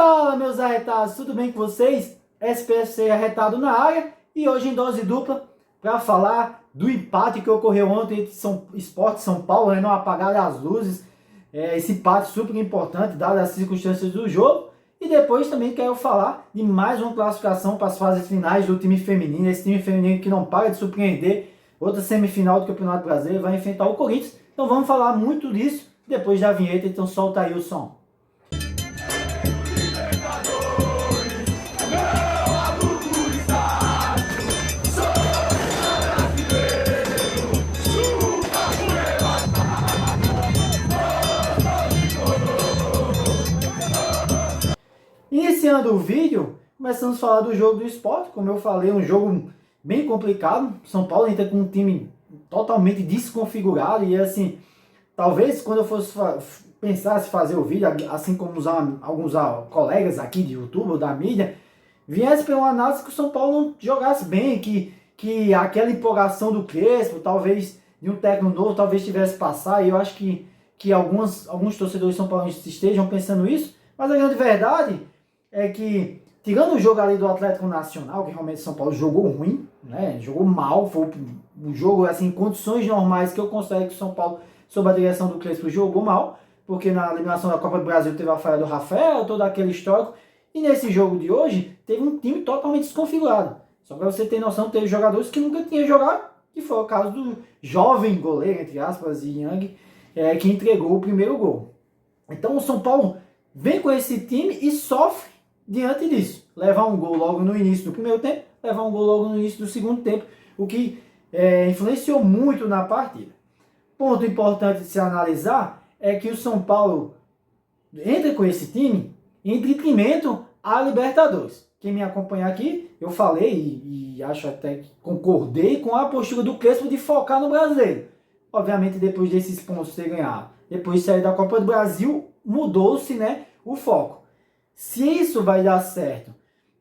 Fala, meus arretados, tudo bem com vocês? SPFC arretado na área e hoje em dose dupla para falar do empate que ocorreu ontem entre Sport e São Paulo, não apagaram as luzes, esse empate super importante dadas as circunstâncias do jogo, e depois também quero falar de mais uma classificação para as fases finais do time feminino, esse time feminino que não para de surpreender, outra semifinal do Campeonato Brasileiro, vai enfrentar o Corinthians, então vamos falar muito disso depois da vinheta, então solta aí o som. Iniciando o vídeo, começamos a falar do jogo do Sport. Como eu falei, um jogo bem complicado. São Paulo entra com um time totalmente desconfigurado e assim, talvez quando eu fosse pensasse fazer o vídeo, assim como alguns colegas aqui de YouTube ou da mídia, viesse para uma análise que o São Paulo não jogasse bem, que aquela empolgação do Crespo, talvez de um técnico novo, talvez tivesse passar, e eu acho que alguns torcedores são paulistas estejam pensando isso, mas a grande verdade é que, tirando o jogo ali do Atlético Nacional, que realmente São Paulo jogou ruim, né? Jogou mal, foi um jogo assim, em condições normais que eu considero que o São Paulo, sob a direção do Crespo, jogou mal, porque na eliminação da Copa do Brasil teve a falha do Rafael, todo aquele histórico, e nesse jogo de hoje teve um time totalmente desconfigurado. Só para você ter noção, teve jogadores que nunca tinham jogado, que foi o caso do jovem goleiro, entre aspas, Yang, que entregou o primeiro gol. Então o São Paulo vem com esse time e sofre diante disso. Levar um gol logo no início do primeiro tempo, levar um gol logo no início do segundo tempo, o que influenciou muito na partida. Ponto importante de se analisar é que o São Paulo entra com esse time em detrimento à Libertadores. Quem me acompanha aqui, eu falei e acho até que concordei com a postura do Crespo de focar no brasileiro. Obviamente, depois desses pontos ter ganhado, depois de sair da Copa do Brasil, mudou-se, né, o foco. Se isso vai dar certo,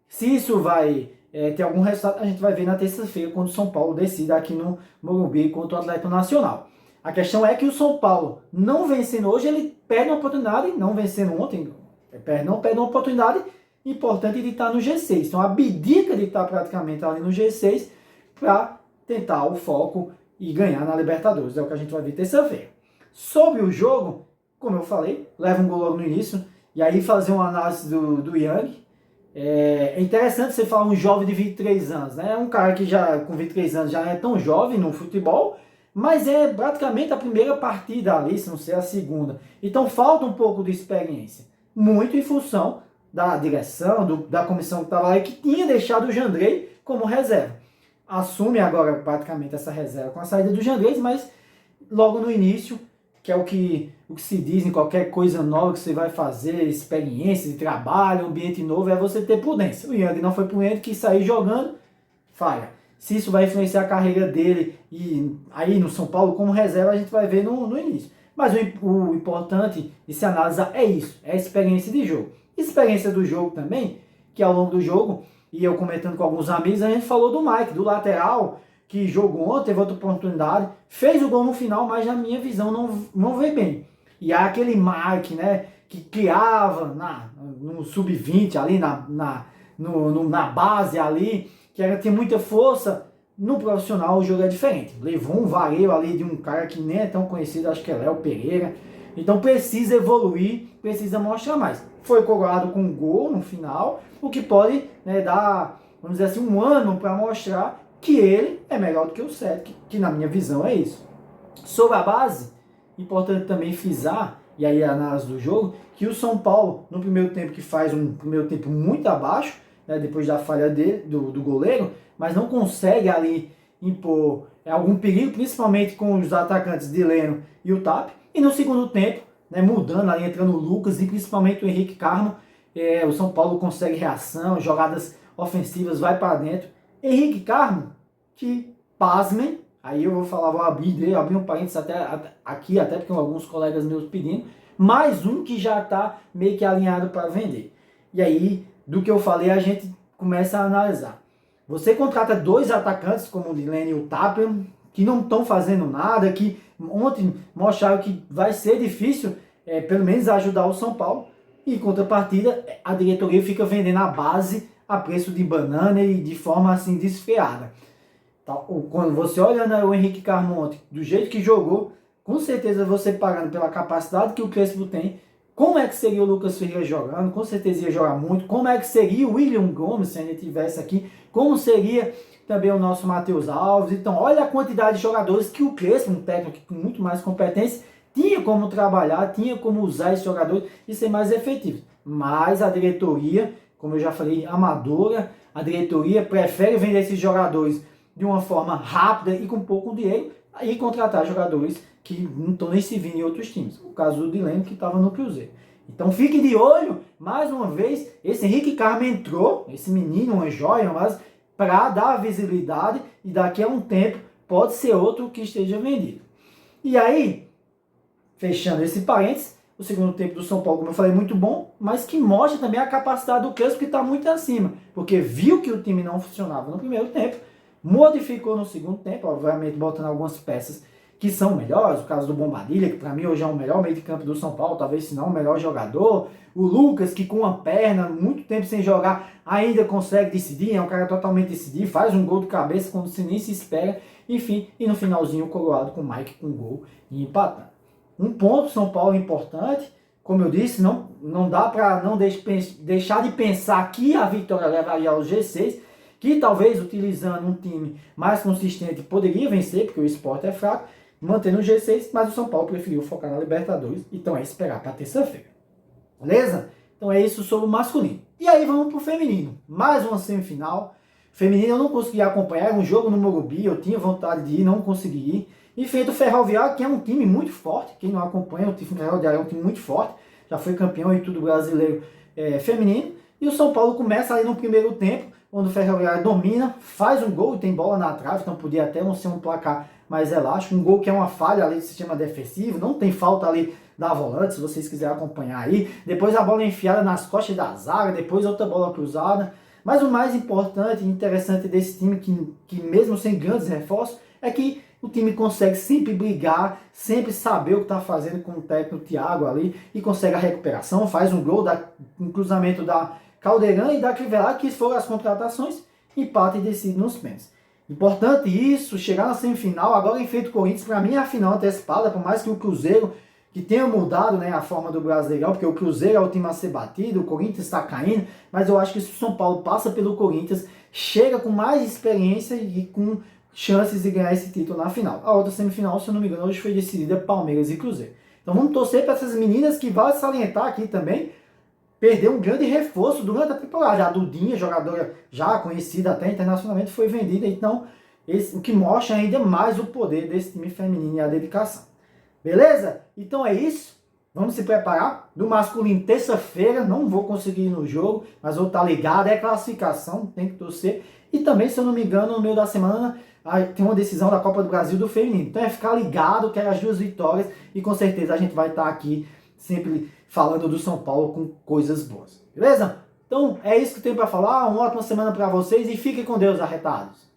se isso vai ter algum resultado, a gente vai ver na terça-feira, quando o São Paulo decida aqui no Morumbi contra o Atlético Nacional. A questão é que o São Paulo, não vencendo hoje, ele perde uma oportunidade, não vencendo ontem, não perde uma oportunidade importante de estar no G6. Então, abdica de estar praticamente ali no G6 para tentar o foco e ganhar na Libertadores. É o que a gente vai ver terça-feira. Sobre o jogo, como eu falei, leva um gol logo no início, e aí fazer uma análise do Yang. É interessante você falar um jovem de 23 anos, né? Um cara que já com 23 anos já não é tão jovem no futebol, mas é praticamente a primeira partida ali, se não ser a segunda. Então falta um pouco de experiência. Muito em função da direção, da comissão que estava lá e que tinha deixado o Jandrei como reserva. Assume agora praticamente essa reserva com a saída do Jandrei, mas logo no início, que é o que se diz em qualquer coisa nova que você vai fazer, experiência de trabalho, ambiente novo, é você ter prudência. O Yang não foi prudente, quis sair jogando, falha. Se isso vai influenciar a carreira dele e aí no São Paulo como reserva, a gente vai ver no início. Mas o importante de se analisar é isso, é a experiência de jogo. Experiência do jogo também, que ao longo do jogo, e eu comentando com alguns amigos, a gente falou do Mike, do lateral, que jogou ontem, teve outra oportunidade, fez o gol no final, mas na minha visão não veio bem. E há aquele Mike, né, que criava no sub-20 ali, na base ali, que tinha muita força. No profissional o jogo é diferente. Levou um vareio ali de um cara que nem é tão conhecido, acho que é Léo Pereira. Então precisa evoluir, precisa mostrar mais. Foi coroado com um gol no final, o que pode, né, dar, vamos dizer assim, um ano para mostrar que ele é melhor do que o Cedric, que na minha visão é isso. Sobre a base, importante também frisar, e aí a análise do jogo, que o São Paulo, no primeiro tempo, que faz um primeiro tempo muito abaixo, né, depois da falha do goleiro, mas não consegue ali impor algum perigo, principalmente com os atacantes de Leno e o Tap. E no segundo tempo, né, mudando ali, entrando o Lucas e principalmente o Henrique Carmo, o São Paulo consegue reação, jogadas ofensivas, vai para dentro. Henrique Carmo, que, pasmem, aí eu vou abrir um parênteses aqui, até porque alguns colegas meus pedindo, mais um que já está meio que alinhado para vender. E aí, do que eu falei, a gente começa a analisar. Você contrata dois atacantes, como o Leno e o Tapia, que não estão fazendo nada, que ontem mostraram que vai ser difícil, pelo menos ajudar o São Paulo. E em contrapartida, a diretoria fica vendendo a base a preço de banana e de forma assim desfreada. Quando você olha, né, o Henrique Carmonte, do jeito que jogou, com certeza você pagando pela capacidade que o Crespo tem, como é que seria o Lucas Ferreira jogando? Com certeza ia jogar muito. Como é que seria o William Gomes se ele estivesse aqui? Como seria também o nosso Matheus Alves? Então, olha a quantidade de jogadores que o Crespo, um técnico com muito mais competência, tinha como trabalhar, tinha como usar esses jogadores e ser mais efetivo. Mas a diretoria, como eu já falei, amadora, a diretoria prefere vender esses jogadores de uma forma rápida e com pouco dinheiro e contratar jogadores que não estão nem se vindo em outros times. O caso do Dileno, que estava no Cruzeiro. Então fique de olho, mais uma vez, esse Henrique Carmo entrou, esse menino, uma joia, mas para dar visibilidade e daqui a um tempo pode ser outro que esteja vendido. E aí, fechando esse parênteses, o segundo tempo do São Paulo, como eu falei, muito bom, mas que mostra também a capacidade do Crespo, que está muito acima, porque viu que o time não funcionava no primeiro tempo, modificou no segundo tempo, obviamente botando algumas peças que são melhores, o caso do Bombadilha, que para mim hoje é o melhor meio de campo do São Paulo, talvez se não o melhor jogador, o Lucas, que com uma perna, muito tempo sem jogar, ainda consegue decidir, é um cara totalmente decidido, faz um gol de cabeça quando você nem se espera, enfim, e no finalzinho o coroado com o Mike com gol e empatando. Um ponto São Paulo importante, como eu disse, não dá para não deixar de pensar que a vitória levaria ao G6, que talvez utilizando um time mais consistente poderia vencer, porque o Sport é fraco, mantendo o G6, mas o São Paulo preferiu focar na Libertadores, então é esperar para terça-feira. Beleza? Então é isso sobre o masculino. E aí vamos para o feminino. Mais uma semifinal. Feminino eu não consegui acompanhar, era um jogo no Morumbi, eu tinha vontade de ir, não consegui ir. E feito o Ferroviário, que é um time muito forte, quem não acompanha, o time Ferroviário é um time muito forte, já foi campeão e tudo brasileiro feminino. E o São Paulo começa ali no primeiro tempo, onde o Ferroviário domina, faz um gol, tem bola na trave, então podia até não ser um placar mais elástico, um gol que é uma falha ali do sistema defensivo, não tem falta ali da volante, se vocês quiserem acompanhar aí. Depois a bola enfiada nas costas da zaga, depois outra bola cruzada. Mas o mais importante e interessante desse time, que mesmo sem grandes reforços, é que o time consegue sempre brigar, sempre saber o que está fazendo com o técnico Thiago ali, e consegue a recuperação, faz um gol, um cruzamento da Caldeirão e da Crivellari, que foram as contratações, empate e decide nos pênaltis. Importante isso, chegar na semifinal, agora em frente ao Corinthians, para mim é a final antecipada, por mais que o Cruzeiro, que tenha mudado, né, a forma do Brasileirão, porque o Cruzeiro é o time a ser batido, o Corinthians está caindo, mas eu acho que se o São Paulo passa pelo Corinthians, chega com mais experiência e com chances de ganhar esse título na final. A outra semifinal, se eu não me engano, hoje foi decidida Palmeiras e Cruzeiro. Então vamos torcer para essas meninas, que vale salientar aqui também, perder um grande reforço durante a temporada. A Dudinha, jogadora já conhecida até internacionalmente, foi vendida, então o que mostra ainda mais o poder desse time feminino e a dedicação. Beleza? Então é isso. Vamos se preparar. Do masculino, terça-feira, não vou conseguir ir no jogo, mas vou estar ligado. É classificação, tem que torcer. E também, se eu não me engano, no meio da semana tem uma decisão da Copa do Brasil do feminino. Então é ficar ligado, que é as duas vitórias. E com certeza a gente vai estar aqui sempre falando do São Paulo com coisas boas. Beleza? Então é isso que eu tenho para falar. Uma ótima semana para vocês e fiquem com Deus, arretados.